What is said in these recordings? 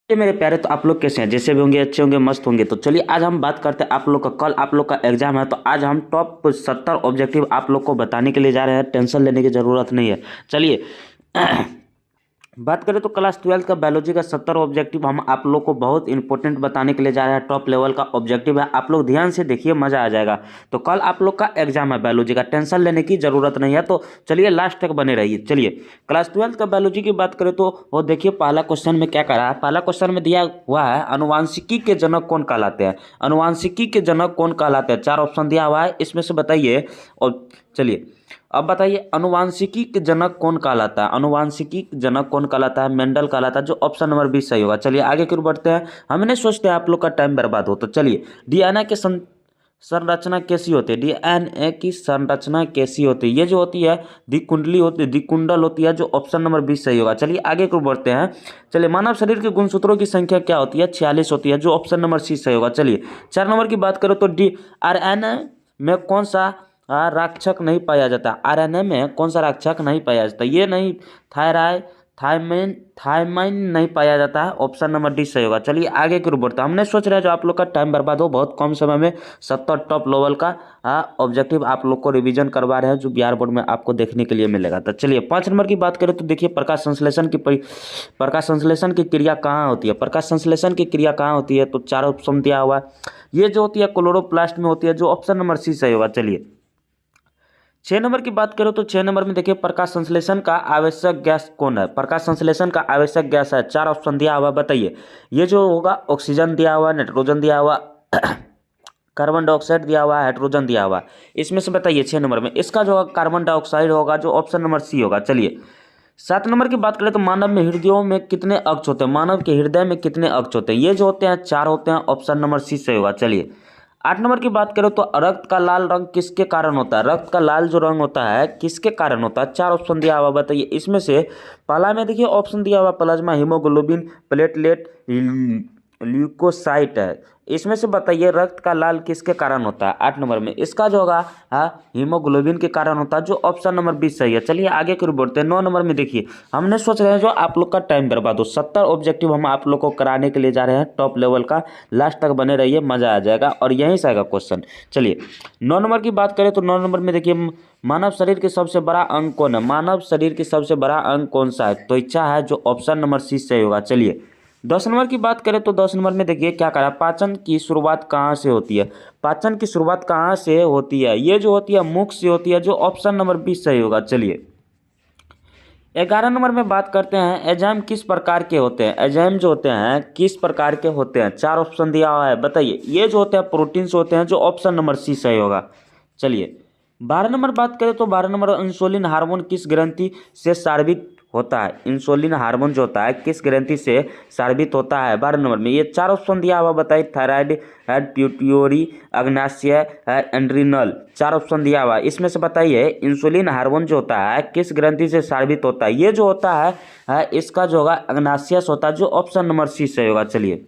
ये मेरे प्यारे, तो आप लोग कैसे हैं? जैसे भी होंगे, अच्छे होंगे, मस्त होंगे। तो चलिए आज हम बात करते हैं आप लोग का, कल आप लोग का एग्जाम है, तो आज हम टॉप 70 ऑब्जेक्टिव आप लोग को बताने के लिए जा रहे हैं। टेंशन लेने की ज़रूरत नहीं है। चलिए बात करें तो क्लास 12 का बायोलॉजी का 70 ऑब्जेक्टिव हम आप लोग को बहुत इंपॉर्टेंट बताने के लिए जा रहे हैं। टॉप लेवल का ऑब्जेक्टिव है, आप लोग ध्यान से देखिए, मज़ा आ जाएगा। तो कल आप लोग का एग्जाम है बायोलॉजी का, टेंशन लेने की ज़रूरत नहीं है। तो चलिए लास्ट तक बने रहिए। चलिए क्लास 12 का बायोलॉजी की बात करें तो वो देखिए, पहला क्वेश्चन में क्या करा है। पहला क्वेश्चन में दिया हुआ है, अनुवांशिकी के जनक कौन कहलाते हैं। अनुवांशिकी के जनक कौन कहलाते हैं, 4 ऑप्शन दिया हुआ है, इसमें से बताइए। और चलिए अब बताइए, अनुवांशिकी के जनक कौन कहलाता है। अनुवांशिकी के जनक कौन कहलाता है, मेंडल कहलाता है, जो ऑप्शन नंबर 20 सही होगा। चलिए आगे क्यों बढ़ते हैं, हम नहीं सोचते हैं आप लोग का टाइम बर्बाद हो। तो चलिए, डीएनए के संरचना कैसी होती है। डीएनए की संरचना कैसी होती है, ये जो होती है द्विकुंडली होती है, द्विकुंडल होती है, जो ऑप्शन नंबर 20 सही होगा। चलिए आगे क्यों बढ़ते हैं। चलिए, मानव शरीर के गुणसूत्रों की संख्या क्या होती है, 46 होती है, जो ऑप्शन नंबर सी सही होगा। चलिए 4 नंबर की बात करो तो डीआरएनए में कौन सा राक्षक नहीं पाया जाता। आरएनए में कौन सा राक्षक नहीं पाया जाता, ये नहीं, थायराइड थायमाइन नहीं पाया जाता है, ऑप्शन नंबर डी सही होगा। चलिए आगे की बढ़ता, हमने सोच रहे हैं जो आप लोग का टाइम बर्बाद हो, बहुत कम समय में 70 टॉप लेवल का ऑब्जेक्टिव आप लोग को रिवीजन करवा रहे हैं, जो बिहार बोर्ड में आपको देखने के लिए मिलेगा। तो चलिए 5 नंबर की बात करें तो देखिए, प्रकाश संश्लेषण की क्रिया कहाँ होती है। प्रकाश संश्लेषण की क्रिया कहाँ होती है, तो 4 ऑप्शन दिया हुआ है। ये जो होती है क्लोरोप्लास्ट में होती है, जो ऑप्शन नंबर सी सही होगा। चलिए 6 नंबर की बात करो तो 6 नंबर में देखिए, प्रकाश संश्लेषण का आवश्यक गैस कौन है। प्रकाश संश्लेषण का आवश्यक गैस है, 4 ऑप्शन दिया हुआ, बताइए। ये जो होगा, ऑक्सीजन दिया हुआ, नाइट्रोजन दिया हुआ, कार्बन डाइऑक्साइड दिया हुआ, हाइड्रोजन दिया हुआ, इसमें से बताइए 6 नंबर में। इसका जो कार्बन डाइऑक्साइड होगा, जो ऑप्शन नंबर सी होगा। चलिए 7 नंबर की बात करें तो मानव में हृदयों में कितने अक्ष होते हैं। मानव के हृदय में कितने अक्ष होते हैं, ये जो होते हैं 4 होते हैं, ऑप्शन नंबर सी सही होगा। चलिए 8 नंबर की बात करें तो रक्त का लाल रंग किसके कारण होता है। रक्त का लाल जो रंग होता है किसके कारण होता है, 4 ऑप्शन दिया हुआ, बताइए। इसमें से पहला में देखिए ऑप्शन दिया हुआ, प्लाज्मा, हीमोग्लोबिन, प्लेटलेट, ल्यूकोसाइट है। इसमें से बताइए रक्त का लाल किसके कारण होता है। 8 नंबर में इसका जो होगा हीमोग्लोबिन के कारण होता है, जो ऑप्शन नंबर 20 सही है। चलिए आगे की बढ़ते हैं। 9 नंबर में देखिए, हमने सोच रहे हैं जो आप लोग का टाइम बर्बाद हो, 70 ऑब्जेक्टिव हम आप लोग को कराने के लिए जा रहे हैं, टॉप लेवल का। लास्ट तक बने रहिए, मजा आ जाएगा, और यहीं से आएगा क्वेश्चन। चलिए 9 नंबर की बात करें तो 9 नंबर में देखिए, मानव शरीर के सबसे बड़ा अंग कौन है। मानव शरीर के सबसे बड़ा अंग कौन सा है, त्वचा है, जो ऑप्शन नंबर सी सही होगा। चलिए 10 नंबर की बात करें तो 10 नंबर में देखिए क्या करा, पाचन की शुरुआत कहाँ से होती है। पाचन की शुरुआत कहाँ से होती है, ये जो होती है मुख से होती है, जो ऑप्शन नंबर 20 सही होगा। चलिए 11 नंबर में बात करते हैं, एंजाइम किस प्रकार के होते हैं। एंजाइम जो होते हैं किस प्रकार के होते हैं, 4 ऑप्शन दिया हुआ है, बताइए। ये जो होते हैं प्रोटीन्स होते हैं, जो ऑप्शन नंबर सी सही होगा। चलिए 12 नंबर बात करें तो 12 नंबर, इंसुलिन हार्मोन किस ग्रंथि से स्रावित होता है। इंसुलिन हार्मोन जो होता है किस ग्रंथि से स्रावित होता है। 12 नंबर में ये 4 ऑप्शन दिया हुआ, बताइए। थायराइड है, प्यूटरी, अग्नाशय है, एंड्रिनल, 4 ऑप्शन दिया हुआ, इसमें से बताइए इंसुलिन हार्मोन जो होता है किस ग्रंथि से स्रावित होता है। ये जो होता है इसका जो होगा अग्नाशयस होता है, जो ऑप्शन नंबर सी सही होगा। चलिए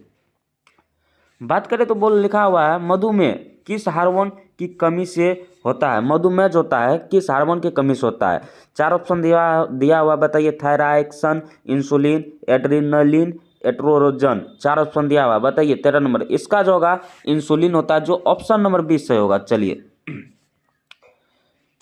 बात करें तो बोल लिखा हुआ है, मधुमेह किस हार्मोन की कमी से होता है। मधुमेह जो होता है किस हार्मोन की कमी से होता है। 4 ऑप्शन दिया हुआ, बताइए। थायराक्सिन, इंसुलिन, एड्रिनलिन, एट्रोजन, 4 ऑप्शन दिया हुआ, बताइए। 13 नंबर इसका जो होगा इंसुलिन होता है, जो ऑप्शन नंबर 20 से होगा। चलिए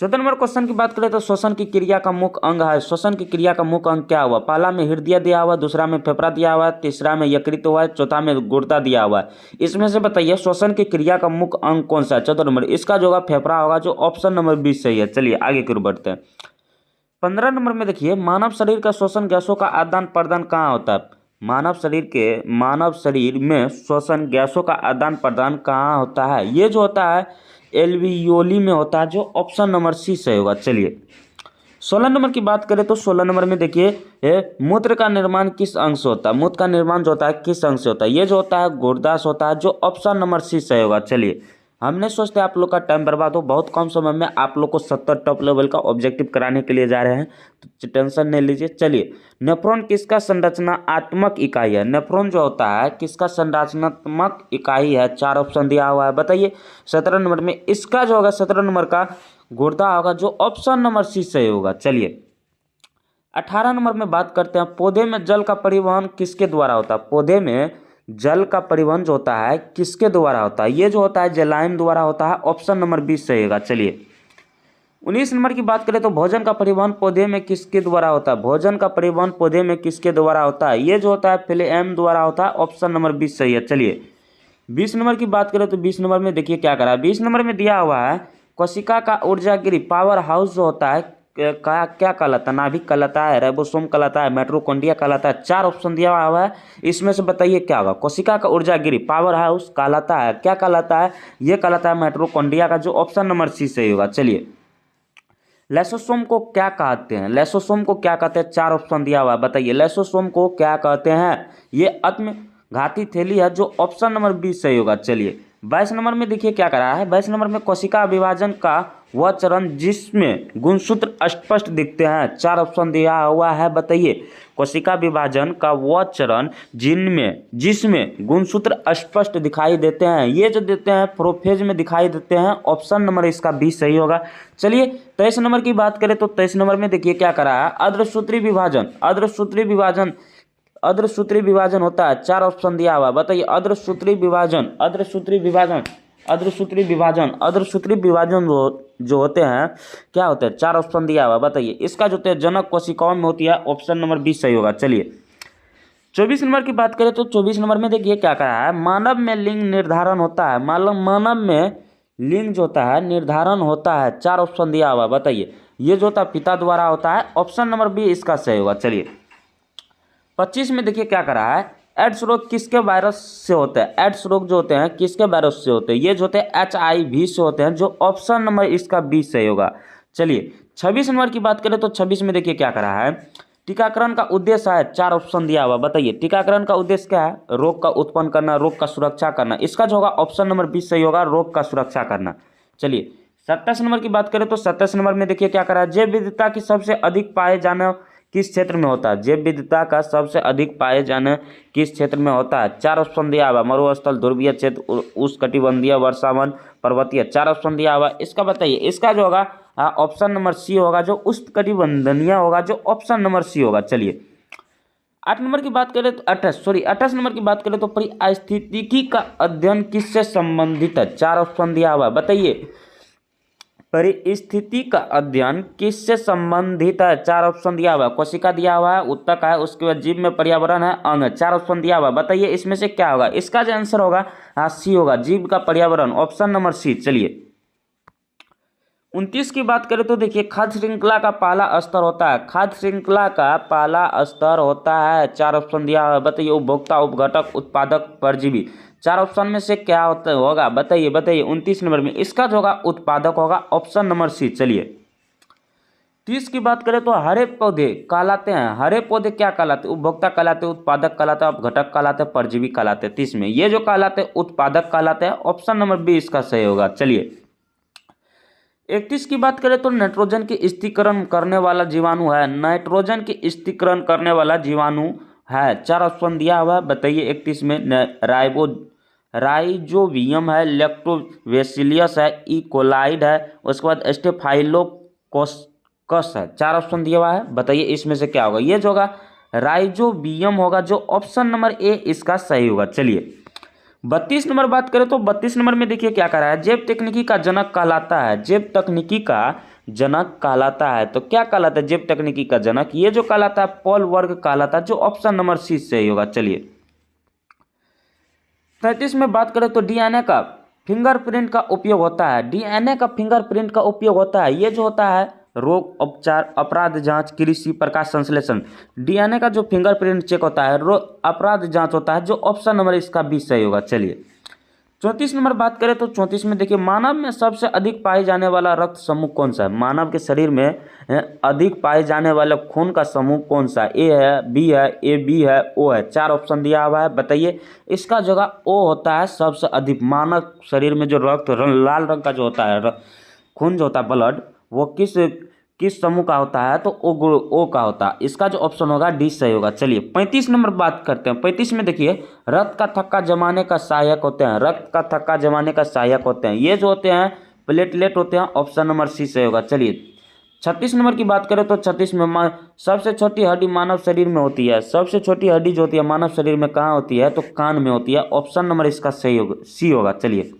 14 नंबर क्वेश्चन की बात करें तो श्वसन की क्रिया का मुख्य अंग है। श्वसन की क्रिया का मुख्य अंग क्या हुआ। पहला में हृदय दिया हुआ, दूसरा में फेफड़ा दिया हुआ, तीसरा में यकृत हुआ है, चौथा में गुर्दा दिया हुआ है। इसमें से बताइए श्वसन की क्रिया का मुख्य अंग कौन सा है। 14 नंबर इसका जो होगा फेफड़ा होगा, जो ऑप्शन नंबर 20 सही है। चलिए आगे की ओर बढ़ते हैं। 15 नंबर में देखिए, मानव शरीर का श्वसन गैसों का आदान प्रदान कहाँ होता है। मानव शरीर में श्वसन गैसों का आदान प्रदान कहाँ होता है। ये जो होता है एल्वियोली में होता है, जो ऑप्शन नंबर सी सही होगा। चलिए 16 नंबर की बात करें तो 16 नंबर में देखिए, मूत्र का निर्माण किस अंग से होता है। मूत्र का निर्माण जो होता है किस अंग से होता है। ये जो होता है गुर्दा से होता है, जो ऑप्शन नंबर सी सही होगा। चलिए हमने सोचते आप लोग का टाइम बर्बाद हो, बहुत कम समय में आप लोग को 70 टॉप लेवल का ऑब्जेक्टिव कराने के लिए जा रहे हैं, तो टेंशन नहीं लीजिए। चलिए नेफ्रॉन किसका संरचनात्मक इकाई है। नेफ्रॉन जो होता है किसका संरचनात्मक इकाई है। 4 ऑप्शन दिया हुआ है, बताइए। 17 नंबर में इसका जो होगा 17 नंबर का गुर्दा होगा, जो ऑप्शन नंबर सी सही होगा। चलिए 18 नंबर में बात करते हैं, पौधे में जल का परिवहन किसके द्वारा होता है? पौधे में जल का परिवहन जो होता है किसके द्वारा होता है? ये जो होता है जलायन द्वारा होता है। ऑप्शन नंबर 20 सही होगा। चलिए 19 नंबर की बात करें तो भोजन का परिवहन पौधे में किसके द्वारा होता है? भोजन का परिवहन पौधे में किसके द्वारा होता है? ये जो होता है फ्लोएम द्वारा होता है। ऑप्शन नंबर 20 सही है। चलिए 20 नंबर की बात करें तो 20 नंबर में देखिए क्या करा है। 20 नंबर में दिया हुआ है कोशिका का ऊर्जा गृह पावर हाउस जो होता है क्या कहलाता है? नाभिक कहलाता है, राइबोसोम कहलाता है, माइटोकॉन्ड्रिया कहलाता है। 4 ऑप्शन दिया हुआ है, इसमें से बताइए क्या होगा। कोशिका का ऊर्जा गृह पावर हाउस कहलाता है, क्या कहलाता है? ये कहलाता है माइटोकॉन्ड्रिया का, जो ऑप्शन नंबर सी सही होगा। चलिए लैसोसोम को क्या कहते हैं? लैसोसोम को क्या कहते हैं? 4 ऑप्शन दिया हुआ है, बताइए लैसोसोम को क्या कहते हैं? ये आत्मघाती थैली है, जो ऑप्शन नंबर 20 सही होगा। चलिए 22 नंबर में देखिए क्या करा है। 22 नंबर में कोशिका विभाजन का वह चरण जिसमें गुणसूत्र स्पष्ट दिखते हैं। 4 ऑप्शन दिया हुआ है, बताइए कोशिका विभाजन का वह चरण जिसमें गुणसूत्र स्पष्ट दिखाई देते हैं। ये जो देते हैं प्रोफेज में दिखाई देते हैं। ऑप्शन नंबर इसका 20 सही होगा। चलिए 23 नंबर की बात करें तो 23 नंबर में देखिए क्या करा है। अर्धसूत्री विभाजन होता है। 4 ऑप्शन दिया हुआ, बताइए अर्धसूत्री विभाजन जो होते हैं क्या होते हैं? 4 ऑप्शन दिया हुआ, बताइए इसका जो होता है जनक कोशिकाओं में होती है। ऑप्शन नंबर 20 सही होगा। चलिए 24 नंबर की बात करें तो 24 नंबर में देखिए क्या करा है। मानव में लिंग निर्धारण होता है। मानव में लिंग जो होता है निर्धारण होता है। 4 ऑप्शन दिया हुआ, बताइए ये जो होता है पिता द्वारा होता है। ऑप्शन नंबर बी इसका सही होगा। चलिए 25 में देखिए क्या करा है। एड्स रोग किसके वायरस से होते हैं? एड्स रोग जो होते हैं किसके वायरस से होते हैं? ये जो होते हैं HIV से होते हैं, जो ऑप्शन नंबर इसका 20 सही होगा। चलिए 26 नंबर की बात करें तो 26 में देखिए क्या करा है। टीकाकरण का उद्देश्य है। 4 ऑप्शन दिया हुआ, बताइए टीकाकरण का उद्देश्य क्या है? रोग का उत्पन्न करना, रोग का सुरक्षा करना। इसका जो होगा ऑप्शन नंबर 20 सही होगा, रोग का सुरक्षा करना। चलिए 27 नंबर की बात करें तो 27 नंबर में देखिए क्या करा है। जैव विविधता की सबसे अधिक पाए जाने किस क्षेत्र में होता है? जैव विविधता का सबसे अधिक पाए जाने किस क्षेत्र में होता है? 4 ऑप्शन दिया हुआ, मरुस्थल, ध्रुवीय क्षेत्र, उष्णकटिबंधीय, वर्षावन, पर्वतीय। 4 ऑप्शन दिया हुआ, इसका बताइए इसका जो होगा ऑप्शन नंबर सी होगा, जो उष्णकटिबंधीय होगा, जो ऑप्शन नंबर सी होगा। चलिए 8 नंबर की बात करें तो 28 नंबर की बात करें तो पारिस्थितिकी का अध्ययन किससे संबंधित है? 4 ऑप्शन दिया हुआ, बताइए परिस्थिति का अध्ययन किससे संबंधित है? 4 ऑप्शन दिया हुआ, कोशिका दिया हुआ है, उत्तक है, उसके बाद जीव में पर्यावरण है, अंग है। 4 ऑप्शन दिया हुआ, बताइए इसमें से क्या होगा? इसका जो आंसर होगा सी होगा, जीव का पर्यावरण, ऑप्शन नंबर सी। चलिए 29 की बात करें तो देखिए खाद्य श्रृंखला का पहला स्तर होता है। खाद्य श्रृंखला का पहला स्तर होता है। 4 ऑप्शन दिया हुआ है, बताइए उपभोक्ता, उपघटक, उत्पादक, परजीवी। 4 ऑप्शन में से क्या होगा? बताइए 29 नंबर में इसका जो होगा उत्पादक होगा, ऑप्शन नंबर सी। चलिए 30 की बात करें तो हरे पौधे कहलाते हैं। हरे पौधे क्या कहलाते हैं? उपभोक्ता कहलाते हैं, उत्पादक कहलाते हैं, अपघटक कहलाते हैं, परजीवी कहलाते हैं। 30 में ये जो कहलाते हैं उत्पादक कहलाते हैं। ऑप्शन नंबर बी इसका सही होगा। चलिए 31 की बात करें तो नाइट्रोजन की स्थिरीकरण करने वाला जीवाणु है। नाइट्रोजन की स्थिरीकरण करने वाला जीवाणु है। 4 ऑप्शन दिया हुआ है, बताइए 31 में राइजोबियम है, लैक्टोबैसिलस है, इकोलाइड है, उसके बाद स्टेफाइलोकोकस है। 4 ऑप्शन दिया हुआ है, बताइए इसमें से क्या होगा? ये जो होगा राइजोबियम होगा, जो ऑप्शन नंबर ए इसका सही होगा। चलिए 32 नंबर बात करें तो 32 नंबर में देखिए क्या करा है। जैव तकनीकी का जनक कहलाता है। जैव तकनीकी का जनक कहलाता है, तो क्या कहलाता है जैव तकनीकी का जनक? ये जो कहलाता है पॉल वर्ग कहलाता है, जो ऑप्शन नंबर सी सही होगा। चलिए 33 में बात करें तो डीएनए का फिंगरप्रिंट का उपयोग होता है। डीएनए का फिंगरप्रिंट का उपयोग होता है। ये जो होता है रोग उपचार, अपराध जांच, कृषि, प्रकाश संश्लेषण। डीएनए का जो फिंगरप्रिंट चेक होता है रोग अपराध जांच होता है, जो ऑप्शन नंबर इसका 20 सही होगा। चलिए 34 नंबर बात करें तो 34 में देखिए मानव में सबसे अधिक पाए जाने वाला रक्त समूह कौन सा है? मानव के शरीर में अधिक पाए जाने वाला खून का समूह कौन सा? ए है, बी है, ए बी है, ओ है। 4 ऑप्शन दिया हुआ है, बताइए इसका जगह ओ होता है सबसे अधिक। मानव शरीर में जो रक्त लाल रंग का जो होता है खून जो होता है ब्लड, वो किस समूह का होता है? तो ओ का होता है। इसका जो ऑप्शन होगा डी सही होगा। चलिए 35 नंबर बात करते हैं। 35 में देखिए रक्त का थक्का जमाने का सहायक होते हैं। रक्त का थक्का जमाने का सहायक होते हैं, ये जो होते हैं प्लेटलेट होते हैं। ऑप्शन नंबर सी सही होगा। चलिए 36 नंबर की बात करें तो 36 में सबसे छोटी हड्डी मानव शरीर में होती है। सबसे छोटी हड्डी जो होती है मानव शरीर में कहाँ होती है, तो कान में होती है। ऑप्शन नंबर इसका सही होगा, सी होगा। चलिए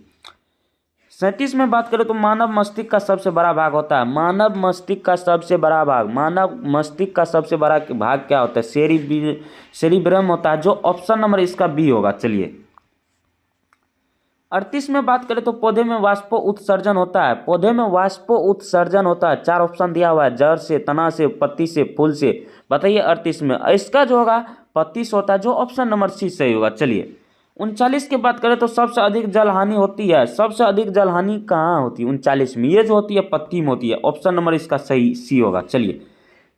37 में बात करें तो मानव मस्तिष्क का सबसे बड़ा भाग होता है। मानव मस्तिष्क का सबसे बड़ा भाग, मानव मस्तिष्क का सबसे बड़ा भाग क्या होता है, सेरिब्रम होता है, जो ऑप्शन नंबर इसका बी होगा। चलिए 38 में बात करें तो पौधे में वाष्पो उत्सर्जन होता है। पौधे में वाष्पो उत्सर्जन होता है, 4 ऑप्शन दिया हुआ है, जड़ से, तना से, पत्ती से, फूल से। बताइए 38 में इसका जो होगा पत्ती से होता है, जो ऑप्शन नंबर सी सही होगा। चलिए 39 की बात करें तो सबसे अधिक जल हानि होती है। सबसे अधिक जल हानि कहाँ होती है 39 में, ये जो होती है पत्ती में होती है। ऑप्शन नंबर इसका सही सी होगा। चलिए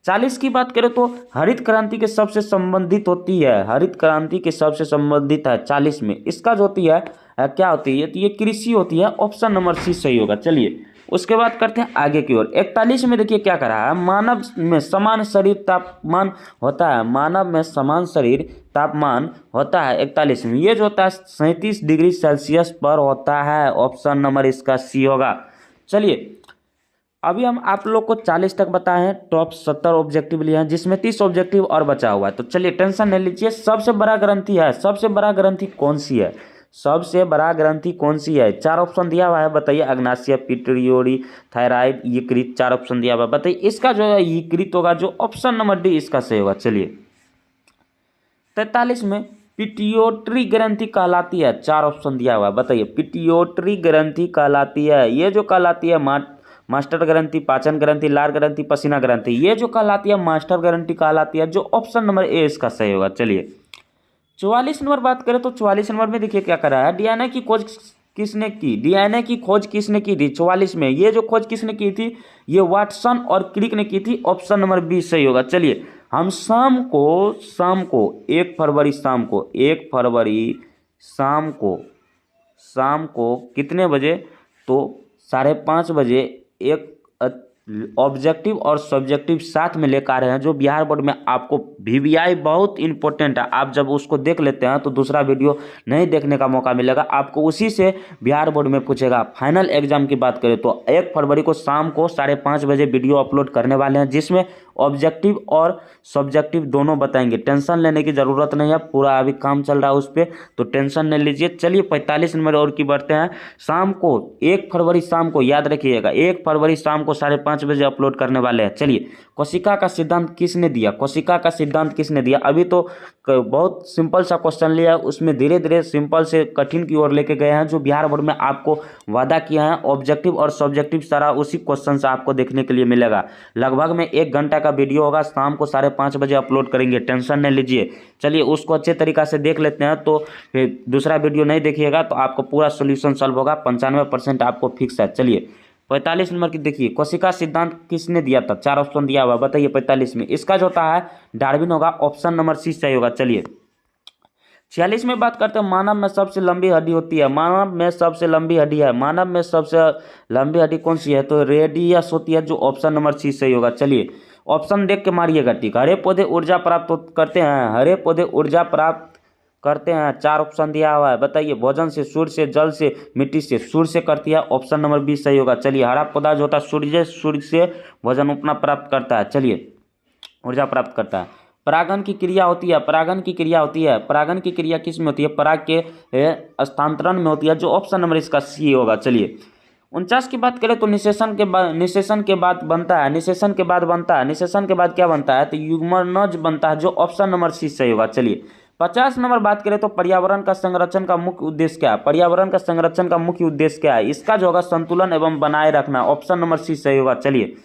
40 की बात करें तो हरित क्रांति के सबसे संबंधित होती है। हरित क्रांति के सबसे संबंधित है 40 में, इसका जो होती है क्या होती है, तो ये कृषि होती है। ऑप्शन नंबर सी सही होगा। चलिए उसके बाद करते हैं आगे की ओर। 41 में देखिए क्या कर रहा है, मानव में समान शरीर तापमान होता है। मानव में समान शरीर तापमान होता है 41 में, ये जो होता है 37 डिग्री सेल्सियस पर होता है। ऑप्शन नंबर इसका सी होगा। चलिए अभी हम आप लोग को 40 तक बताए हैं, टॉप 70 ऑब्जेक्टिव लिए हैं, जिसमें 30 ऑब्जेक्टिव और बचा हुआ है। तो चलिए टेंशन नहीं लीजिए। सबसे बड़ा ग्रंथि है, सबसे बड़ा ग्रंथि कौन सी है, सबसे बड़ा ग्रंथि कौन सी है। 4 ऑप्शन दिया हुआ है, बताइए। अग्नाशय, पिट्यूटरी, थायराइड, यकृत, 4 ऑप्शन दिया हुआ है, बताइए। इसका जो है यकृत होगा, जो ऑप्शन नंबर डी इसका सही होगा। चलिए 43 में पिट्यूटरी ग्रंथि कहलाती है, 4 ऑप्शन दिया हुआ है, बताइए। पिट्यूटरी ग्रंथि कहलाती है, ये जो कहलाती है मास्टर ग्रंथि, पाचन ग्रंथि, लार ग्रंथि, पसीना ग्रंथि, ये जो कहलाती है मास्टर ग्रंथि कहलाती है, जो ऑप्शन नंबर ए इसका सही होगा। चलिए 44 नंबर बात करें तो 44 नंबर में देखिए क्या कर रहा है, डीएनए की खोज किसने की, डीएनए की खोज किसने की थी 44 में, ये जो खोज किसने की थी, ये वाटसन और क्रिक ने की थी। ऑप्शन नंबर बी सही होगा। चलिए हम शाम को 1 फरवरी शाम को कितने बजे, तो 5:30 बजे एक ऑब्जेक्टिव और सब्जेक्टिव साथ में लेकर आ रहे हैं, जो बिहार बोर्ड में आपको वीवीआई बहुत इंपॉर्टेंट है। आप जब उसको देख लेते हैं तो दूसरा वीडियो नहीं देखने का मौका मिलेगा आपको, उसी से बिहार बोर्ड में पूछेगा। फाइनल एग्जाम की बात करें तो 1 फरवरी को शाम को 5:30 बजे वीडियो अपलोड करने वाले हैं, जिसमें ऑब्जेक्टिव और सब्जेक्टिव दोनों बताएंगे। टेंशन लेने की ज़रूरत नहीं है, पूरा अभी काम चल रहा है उस पर, तो टेंशन नहीं लीजिए। चलिए 45 नंबर और की बढ़ते हैं। शाम को 1 फरवरी शाम को, याद रखिएगा 1 फरवरी शाम को 5:30 बजे अपलोड करने वाले हैं। चलिए कोशिका का सिद्धांत किसने दिया, कोशिका का सिद्धांत किसने दिया। अभी तो बहुत सिंपल सा क्वेश्चन लिया, उसमें धीरे धीरे सिंपल से कठिन की ओर लेके गए हैं, जो बिहार बोर्ड में आपको वादा किया है। ऑब्जेक्टिव और सब्जेक्टिव सारा उसी क्वेश्चन से आपको देखने के लिए मिलेगा। लगभग में 1 घंटा का वीडियो होगा, शाम को 5:30 बजे अपलोड करेंगे, टेंशन नहीं लीजिए। चलिए उसको अच्छे तरीक़ा से देख लेते हैं, तो फिर दूसरा वीडियो नहीं देखिएगा तो आपको पूरा सोल्यूशन सॉल्व होगा, 95% आपको फिक्स है। चलिए 45 नंबर की देखिए, कोशिका सिद्धांत किसने दिया था, 4 ऑप्शन दिया हुआ, बताइए 45 में। इसका जो होता है डार्विन होगा, ऑप्शन नंबर सी सही होगा। चलिए 46 में बात करते हैं, मानव में सबसे लंबी हड्डी होती है। मानव में सबसे लंबी हड्डी है, मानव में सबसे लंबी हड्डी कौन सी है, तो रेडियस होती है, जो ऑप्शन नंबर सी सही होगा। चलिए ऑप्शन देख के मारिएगा ठीक। हरे पौधे ऊर्जा प्राप्त करते हैं, हरे पौधे ऊर्जा प्राप्त करते हैं, 4 ऑप्शन दिया हुआ है, बताइए। भोजन से, सूर्य से, जल से, मिट्टी से। सूर्य से करती है, ऑप्शन नंबर बी सही होगा। चलिए हरा पौधा जो होता है सूर्य से भोजन अपना प्राप्त करता है, चलिए ऊर्जा प्राप्त करता है। परागण की क्रिया होती है, परागण की क्रिया होती है, परागण की क्रिया किस में होती है, पराग के स्थानांतरण में होती है, जो ऑप्शन नंबर इसका सी होगा। चलिए 49 की बात करें तो निषेचन के बाद बनता है, निषेचन के बाद क्या बनता है, तो युग्मनज बनता है, जो ऑप्शन नंबर सी सही होगा। चलिए 50 नंबर बात करें तो पर्यावरण का संरक्षण का मुख्य उद्देश्य क्या है, पर्यावरण का संरक्षण का मुख्य उद्देश्य क्या है, इसका जो होगा संतुलन एवं बनाए रखना, ऑप्शन नंबर सी सही होगा। चलिए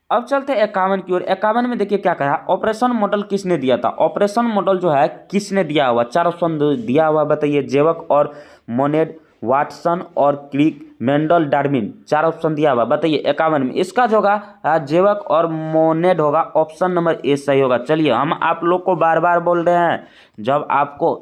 अब चलते हैं 51 की ओर। 51 में देखिए क्या कहा, ऑपरेशन मॉडल किसने दिया था, ऑपरेशन मॉडल जो है किसने दिया हुआ, 4 ऑप्शन दिया हुआ, बताइए। जेवक और मोनेड, वाटसन और क्रिक, मेंडल, डार्विन, 4 ऑप्शन दिया हुआ, बताइए 51 में। इसका जो होगा जेवक और मोनेड होगा, ऑप्शन नंबर ए सही होगा। चलिए हम आप लोग को बार बार बोल रहे हैं, जब आपको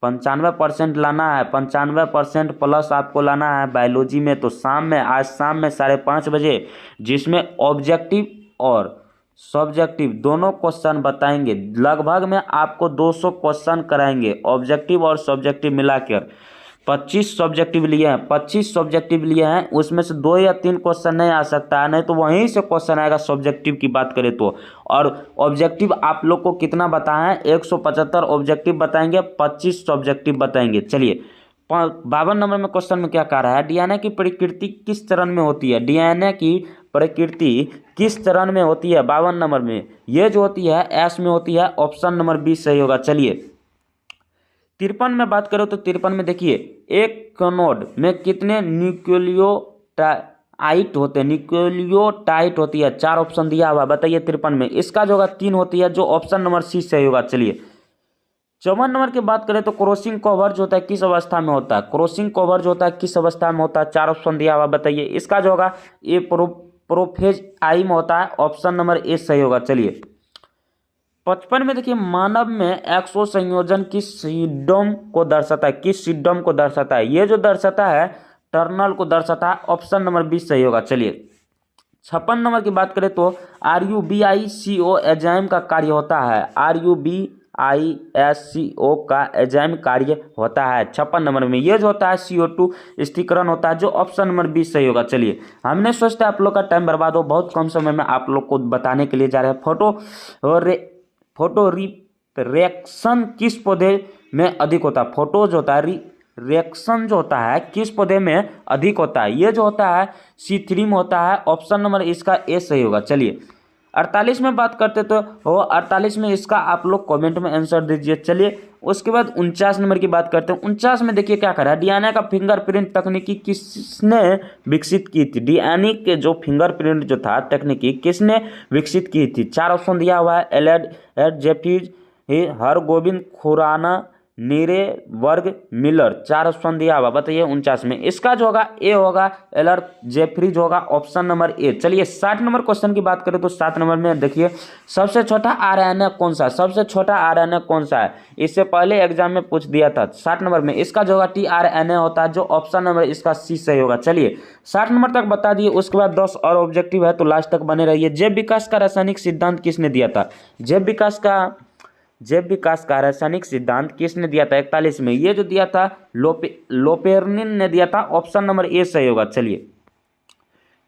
95% लाना है, 95% प्लस आपको लाना है बायोलॉजी में, तो आज शाम में 5:30 बजे, जिसमें ऑब्जेक्टिव और सब्जेक्टिव दोनों क्वेश्चन बताएंगे। लगभग में आपको 200 क्वेश्चन कराएंगे, ऑब्जेक्टिव और सब्जेक्टिव मिलाकर। 25 सब्जेक्टिव लिए हैं, 25 सब्जेक्टिव लिए हैं, उसमें से 2 या 3 क्वेश्चन नहीं आ सकता है, नहीं तो वहीं से क्वेश्चन आएगा सब्जेक्टिव की बात करें तो। और ऑब्जेक्टिव आप लोग को कितना बताएं, 175 ऑब्जेक्टिव बताएंगे, 25 सब्जेक्टिव बताएंगे। चलिए 52 नंबर में क्वेश्चन में क्या कह रहा है, डीएनए की प्रकृति किस चरण में होती है, डीएनए की प्रकृति किस चरण में होती है 52 नंबर में, ये जो होती है एस में होती है, ऑप्शन नंबर 20 सही होगा। चलिए 53 में बात करो तो 53 में देखिए एक नोड में कितने न्यूक्लियोटाइड होते हैं, न्यूक्लियोटाइड होती है, 4 ऑप्शन दिया हुआ, बताइए 53 में। इसका जो होगा 3 होती है, जो ऑप्शन नंबर सी सही होगा। चलिए 54 नंबर की बात करें तो क्रॉसिंग कवर जो होता है किस अवस्था में होता है, क्रॉसिंग कवर जो होता है किस अवस्था में होता है, 4 ऑप्शन दिया हुआ, बताइए। इसका जो होगा ये प्रोफेज आई में होता है, ऑप्शन नंबर ए सही होगा। चलिए 55 में देखिए मानव में एक्सो संयोजन किस सिंड्रोम को दर्शाता है, किस सिंड्रोम को दर्शाता है, ये जो दर्शाता है टर्नल को दर्शाता है, ऑप्शन नंबर 20 सही होगा। चलिए 56 नंबर की बात करें तो RUBICO एंजाइम का कार्य होता है, RUBISCO का एंजाइम कार्य होता है 56 नंबर में, ये जो होता है CO2 स्थिरीकरण होता है, जो ऑप्शन नंबर 20 सही होगा। चलिए हमने सोचते आप लोग का टाइम बर्बाद हो, बहुत कम समय में आप लोग को बताने के लिए जा रहे हैं। फोटो रिएक्शन किस पौधे में अधिक होता है, फोटो जो होता है रिएक्शन जो होता है किस पौधे में अधिक होता है, ये जो होता है C3 में होता है, ऑप्शन नंबर इसका ए सही होगा। चलिए 48 में बात करते तो 48 में इसका आप लोग कमेंट में आंसर दीजिए। चलिए उसके बाद 49 नंबर की बात करते हैं। 49 में देखिए क्या करा है, डीएनए का फिंगरप्रिंट तकनीकी किसने विकसित की थी, डीएनए के जो फिंगरप्रिंट जो था तकनीकी किसने विकसित की थी, 4 ऑप्शन दिया हुआ है, एलेड जेफरीज, हरगोविंद खुराना, नीरे वर्ग मिलर, 4 ऑप्शन दिया हुआ, बताइए 49 में। इसका जो होगा ए होगा, एलर जेफरीज होगा, ऑप्शन नंबर ए। चलिए 60 नंबर क्वेश्चन की बात करें तो 7 नंबर में देखिए सबसे छोटा आरएनए कौन सा है, सबसे छोटा आरएनए कौन सा है, इससे पहले एग्जाम में पूछ दिया था 60 नंबर में। इसका जो होगा tRNA होता है, जो ऑप्शन नंबर इसका सी सही होगा। चलिए 60 नंबर तक बता दिए, उसके बाद 10 और ऑब्जेक्टिव है, तो लास्ट तक बने रहिए। जैव विकास का रासायनिक सिद्धांत किसने दिया था, जैव विकास का रासायनिक सिद्धांत किसने दिया था 41 में, ये जो दिया था लोपेर्निन ने दिया था, ऑप्शन नंबर ए सही होगा। चलिए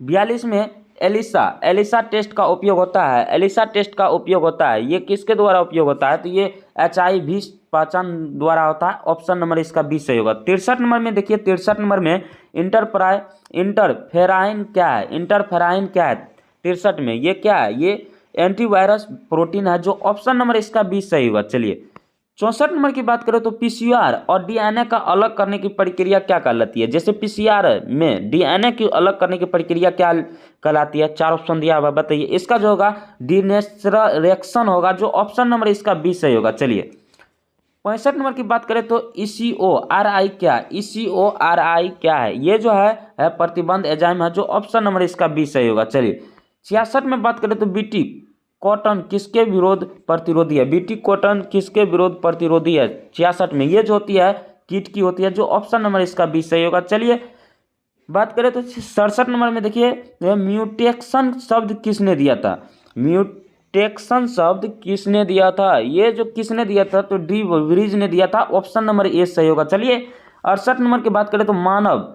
42 में एलिसा टेस्ट का उपयोग होता है, एलिसा टेस्ट का उपयोग होता है, ये किसके द्वारा उपयोग होता है, तो ये HIV पहचान द्वारा होता है, ऑप्शन नंबर इसका 20 सही होगा। 63 नंबर में देखिए 63 नंबर में इंटरफेराइन क्या है, इंटरफेराइन क्या है 63 में, ये क्या है, ये एंटीवायरस प्रोटीन है, जो ऑप्शन नंबर इसका 20 सही होगा। चलिए 64 नंबर की बात करें तो PCR और डीएनए का अलग करने की प्रक्रिया क्या कहलाती है, जैसे PCR में डीएनए की अलग करने की प्रक्रिया क्या कहलाती है, 4 ऑप्शन दिया हुआ, बताइए। इसका जो होगा डीनेचुरेशन रिएक्शन होगा, जो ऑप्शन नंबर इसका 20 सही होगा। चलिए 65 नंबर की बात करें तो ECORI क्या, ECORI क्या है, ये जो है प्रतिबंध एंजाइम है, जो ऑप्शन नंबर इसका 20 सही होगा। चलिए 66 में बात करें तो बीटी कॉटन किसके विरोध प्रतिरोधी है, बीटी कॉटन किसके विरोध प्रतिरोधी है 66 में, ये जो होती है कीट की होती है, जो ऑप्शन नंबर इसका 20 सही होगा। चलिए बात करें तो 67 नंबर में देखिए म्यूटेशन शब्द किसने दिया था, म्यूटेशन शब्द किसने दिया था, ये जो किसने दिया था तो डी ब्रिज ने दिया था, ऑप्शन नंबर ए सही होगा। चलिए 68 नंबर की बात करें तो मानव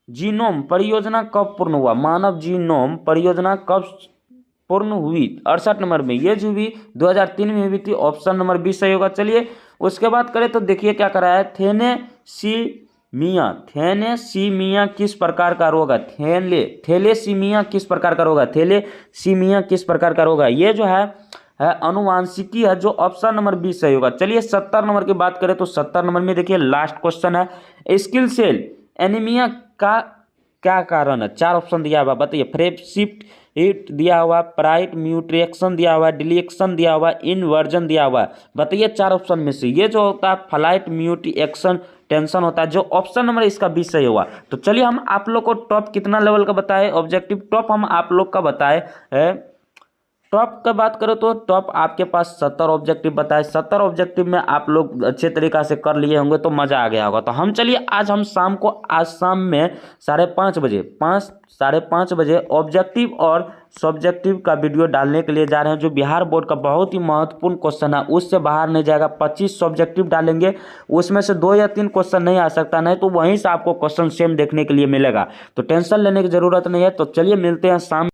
जीनोम परियोजना कब पूर्ण हुआ, मानव जीनोम परियोजना कब पूर्ण हुई 68 नंबर में, ये जो भी 2003 में हुई थी, ऑप्शन नंबर 20 सही होगा। चलिए उसके बाद करें तो देखिए क्या करा है, थैलेसीमिया किस प्रकार का रोग है, थैलेसीमिया किस प्रकार का रोग है, थैलेसीमिया किस प्रकार का रोग है, ये जो है अनुवांशिकी है, जो ऑप्शन नंबर 20 सही होगा। चलिए 70 नंबर की बात करें तो 70 नंबर में देखिए लास्ट क्वेश्चन है, स्किल सेल एनीमिया का क्या कारण है, 4 ऑप्शन दिया हुआ, बताइए। फ्रेपशिफ्ट हिट दिया हुआ, प्राइट म्यूटेशन दिया हुआ, डिलीशन दिया हुआ, इनवर्जन दिया हुआ, बताइए 4 ऑप्शन में से। ये जो होता है फ्लाइट म्यूटेशन टेंशन होता है, जो ऑप्शन नंबर इसका 20 सही हुआ। तो चलिए हम आप लोग को टॉप कितना लेवल का बताए ऑब्जेक्टिव, टॉप हम आप लोग का बताए टॉप का बात करो तो टॉप आपके पास 70 ऑब्जेक्टिव बताए, 70 ऑब्जेक्टिव में आप लोग अच्छे तरीक़ा से कर लिए होंगे तो मज़ा आ गया होगा। तो हम चलिए आज शाम में 5:30 बजे 5:30 बजे ऑब्जेक्टिव और सब्जेक्टिव का वीडियो डालने के लिए जा रहे हैं, जो बिहार बोर्ड का बहुत ही महत्वपूर्ण क्वेश्चन है, उससे बाहर नहीं जाएगा। 25 सब्जेक्टिव डालेंगे, उसमें से 2 या 3 क्वेश्चन नहीं आ सकता, नहीं तो वहीं से आपको क्वेश्चन सेम देखने के लिए मिलेगा। तो टेंशन लेने की ज़रूरत नहीं है। तो चलिए मिलते हैं शाम